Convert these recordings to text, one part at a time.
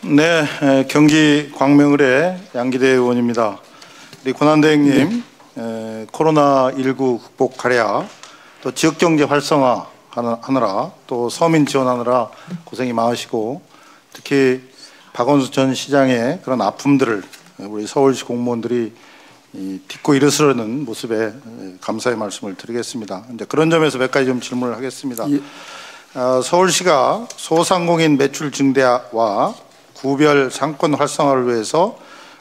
네, 경기 광명을의 양기대 의원입니다. 우리 권한대행님, 코로나19 극복하랴, 또 지역경제 활성화 하느라, 또 서민 지원하느라 고생이 많으시고, 특히 박원순 전 시장의 그런 아픔들을 우리 서울시 공무원들이 딛고 일어서는 모습에 감사의 말씀을 드리겠습니다. 이제 그런 점에서 몇 가지 좀 질문을 하겠습니다. 예. 서울시가 소상공인 매출 증대와 구별 상권 활성화를 위해서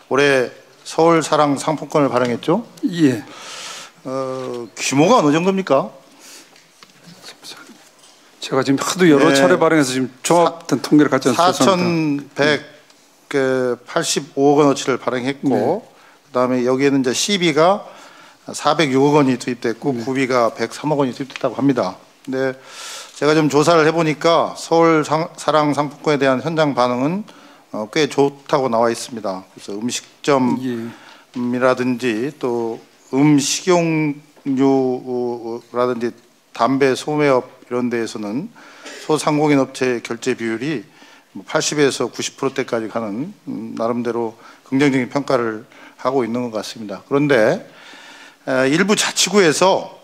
올해 서울 사랑 상품권을 발행했죠? 예. 규모가 어느 정도입니까? 제가 지금 하도 여러 차례 발행해서 지금 종합된 통계를 갖지 않습니다. 4,185억 원어치를 발행했고, 네. 그다음에 여기에는 이제 시비가 406억 원이 투입됐고, 네. 구비가 103억 원이 투입됐다고 합니다. 근데 제가 좀 조사를 해보니까 서울 사랑 상품권에 대한 현장 반응은 꽤 좋다고 나와 있습니다. 그래서 음식점이라든지 또 식용유라든지 담배 소매업 이런 데에서는 소상공인 업체 결제 비율이 80에서 90%대까지 가는 나름대로 긍정적인 평가를 하고 있는 것 같습니다. 그런데 일부 자치구에서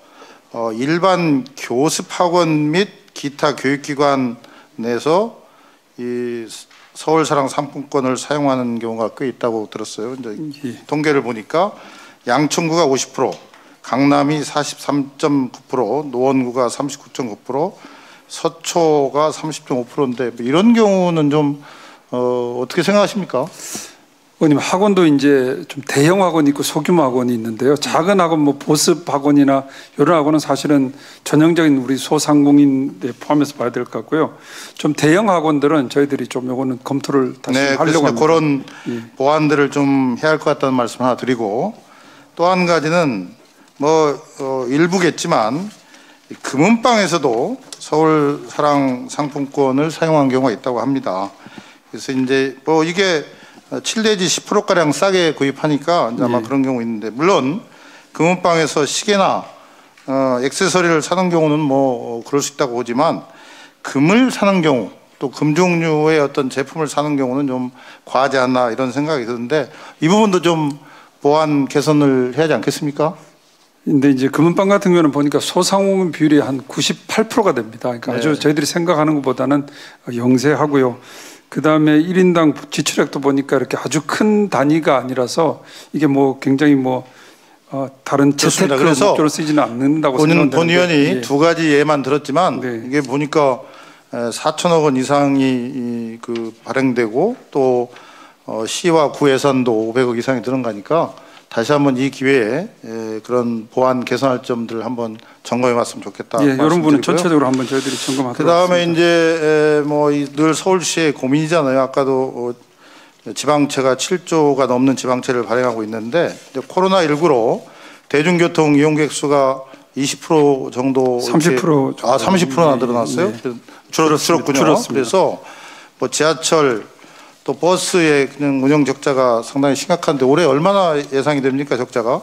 일반 교습학원 및 기타 교육기관 내에서 이 서울사랑 상품권을 사용하는 경우가 꽤 있다고 들었어요. 이제 통계를 보니까 양천구가 50%, 강남이 43.9%, 노원구가 39.9%, 서초가 30.5%인데 이런 경우는 좀 어떻게 생각하십니까? 의원님, 학원도 이제 좀 대형 학원이 있고 소규모 학원이 있는데요. 작은 학원, 뭐 보습 학원이나 이런 학원은 사실은 전형적인 우리 소상공인에 포함해서 봐야 될 것 같고요. 좀 대형 학원들은 저희들이 좀 요거는 검토를 다시 하려고 합니다. 그런 보완들을 좀 해야 할 것 같다는 말씀 하나 드리고, 또 한 가지는 뭐 일부겠지만 금은방에서도 서울 사랑 상품권을 사용한 경우가 있다고 합니다. 그래서 이제 뭐 이게 7 내지 10%가량 싸게 구입하니까 아마 그런 경우 있는데, 물론 금은방에서 시계나 액세서리를 사는 경우는 뭐 그럴 수 있다고 보지만 금을 사는 경우, 또 금 종류의 어떤 제품을 사는 경우는 좀 과하지 않나 이런 생각이 드는데, 이 부분도 좀 보완 개선을 해야 하지 않겠습니까? 근데 이제 금은방 같은 경우는 보니까 소상공인 비율이 한 98%가 됩니다. 그러니까 네. 아주 저희들이 생각하는 것보다는 영세하고요. 그 다음에 1인당 지출액도 보니까 이렇게 아주 큰 단위가 아니라서 이게 뭐 굉장히 뭐 다른 재테크 목적으로 쓰지는 않는다고 생각합니다. 본 의원이 두 가지 예만 들었지만 네. 이게 보니까 4천억 원 이상이 발행되고 또 시와 구 예산도 500억 이상이 드는 거니까 다시 한번 이 기회에 그런 보완 개선할 점들을 한번 점검해 봤으면 좋겠다. 예, 이런 부분은 전체적으로 한번 저희들이 점검하도록 그다음에 하겠습니다. 이제 뭐 늘 서울시의 고민이잖아요. 아까도 지방채가 7조가 넘는 지방채를 발행하고 있는데 코로나19로 대중교통 이용객 수가 20% 정도 30% 30%나 늘어났어요. 네. 줄었군요. 줄었습니다. 그래서 뭐 지하철 또 버스의 그냥 운영 적자가 상당히 심각한데 올해 얼마나 예상이 됩니까, 적자가?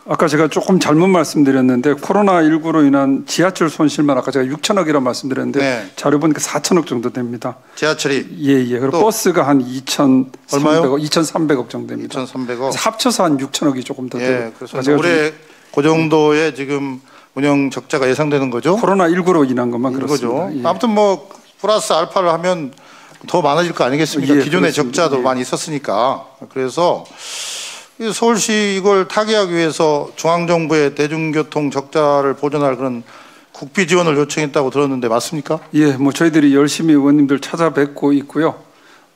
아까 제가 조금 잘못 말씀드렸는데 코로나19로 인한 지하철 손실만 아까 제가 6천억이라고 말씀드렸는데 네. 자료 보니까 4천억 정도 됩니다. 지하철이? 예. 그리고 버스가 한 2,300억, 2,300억 정도 됩니다. 2,300억. 합쳐서 한 6천억이 조금 더 되고. 그래서 올해 그 정도의 지금 운영 적자가 예상되는 거죠? 코로나19로 인한 것만 그렇습니다. 예. 아무튼 뭐 플러스 알파를 하면 더 많아질 거 아니겠습니까? 예, 기존의 그렇습니다. 적자도 많이 있었으니까. 그래서 서울시 이걸 타개하기 위해서 중앙정부의 대중교통 적자를 보전할 그런 국비 지원을 요청했다고 들었는데 맞습니까? 예, 뭐 저희들이 열심히 의원님들 찾아뵙고 있고요.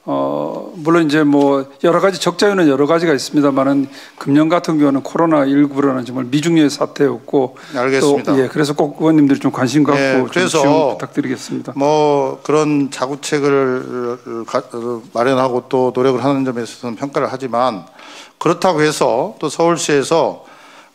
물론 이제 뭐 여러 가지 적자 요인은 여러 가지가 있습니다만은 금년 같은 경우는 코로나19라는 정말 미중의 사태였고. 알겠습니다. 또, 그래서 꼭 의원님들이 좀 관심 갖고 네, 그래서 지원 부탁드리겠습니다. 뭐 그런 자구책을 마련하고 또 노력을 하는 점에 있어서는 평가를 하지만 그렇다고 해서 또 서울시에서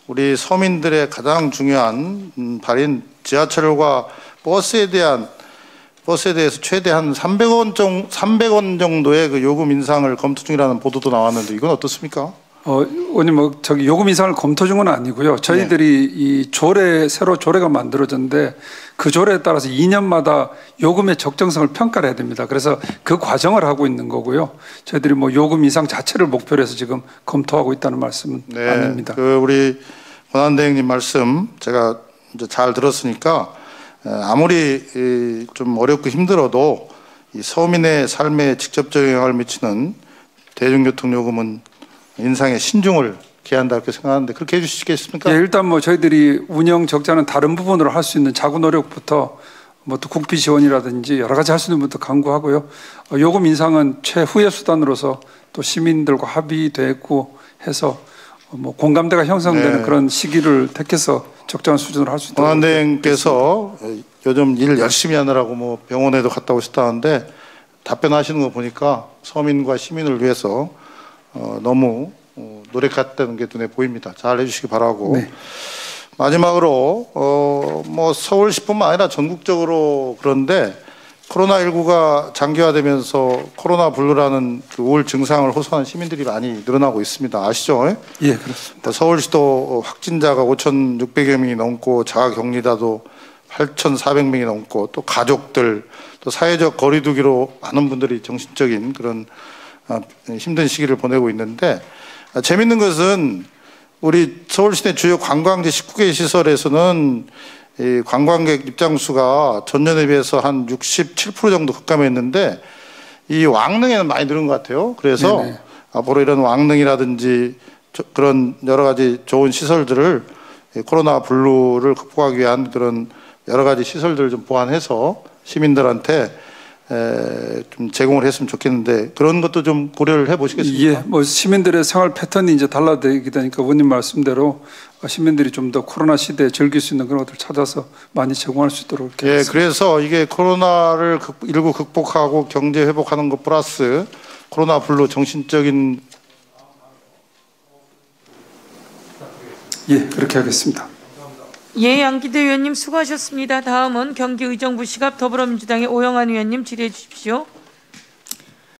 우리 서민들의 가장 중요한 발인 지하철과 버스에 대해서 최대한 300원 정도의 그 요금 인상을 검토 중이라는 보도도 나왔는데 이건 어떻습니까? 의원님 저기 요금 인상을 검토 중은 아니고요. 저희들이 이 조례 새로 조례가 만들어졌는데 그 조례에 따라서 2년마다 요금의 적정성을 평가를 해야 됩니다. 그래서 그 과정을 하고 있는 거고요. 저희들이 뭐 요금 인상 자체를 목표로 해서 지금 검토하고 있다는 말씀은 아닙니다. 그 우리 권한대행님 말씀 제가 이제 잘 들었으니까 아무리 좀 어렵고 힘들어도 이 서민의 삶에 직접적 영향을 미치는 대중교통 요금은 인상에 신중을 기한다 이렇게 생각하는데 그렇게 해주시겠습니까? 예, 일단 뭐 저희들이 운영 적자는 다른 부분으로 할 수 있는 자구 노력부터 뭐 또 국비 지원이라든지 여러 가지 할 수 있는 부분도 강구하고요. 요금 인상은 최후의 수단으로서 또 시민들과 합의됐고 해서 뭐 공감대가 형성되는 그런 시기를 택해서 적정한 수준으로 할 수 있도록. 권한대행께서 요즘 일 열심히 하느라고 뭐 병원에도 갔다 오셨다는데 답변하시는 거 보니까 서민과 시민을 위해서 너무 노력했다는 게 눈에 보입니다. 잘 해주시기 바라고. 네. 마지막으로 뭐 서울시뿐만 아니라 전국적으로 그런데 코로나19가 장기화되면서 코로나 블루라는 그 우울 증상을 호소하는 시민들이 많이 늘어나고 있습니다. 아시죠? 예, 그렇습니다. 서울시도 확진자가 5,600여 명이 넘고 자가격리자도 8,400명이 넘고 또 가족들 또 사회적 거리두기로 많은 분들이 정신적인 그런 힘든 시기를 보내고 있는데 재밌는 것은 우리 서울시내 주요 관광지 19개 시설에서는 이 관광객 입장수가 전년에 비해서 한 67% 정도 급감했는데 이 왕릉에는 많이 늘은 것 같아요. 그래서 네네. 앞으로 이런 왕릉이라든지 그런 여러 가지 좋은 시설들을 코로나 블루를 극복하기 위한 그런 여러 가지 시설들을 좀 보완해서 시민들한테 좀 제공을 했으면 좋겠는데 그런 것도 좀 고려를 해보시겠습니까? 예, 뭐 시민들의 생활 패턴이 이제 달라지게 되니까 의원님 말씀대로 시민들이 좀 더 코로나 시대에 즐길 수 있는 그런 것들을 찾아서 많이 제공할 수 있도록 이렇게. 예, 그래서 이게 코로나를 일부 극복하고 경제 회복하는 것 플러스 코로나 블루 정신적인 예, 그렇게 하겠습니다. 예, 양기대 의원님 수고하셨습니다. 다음은 경기의정부시갑 더불어민주당의 오영환 의원님 질의해 주십시오.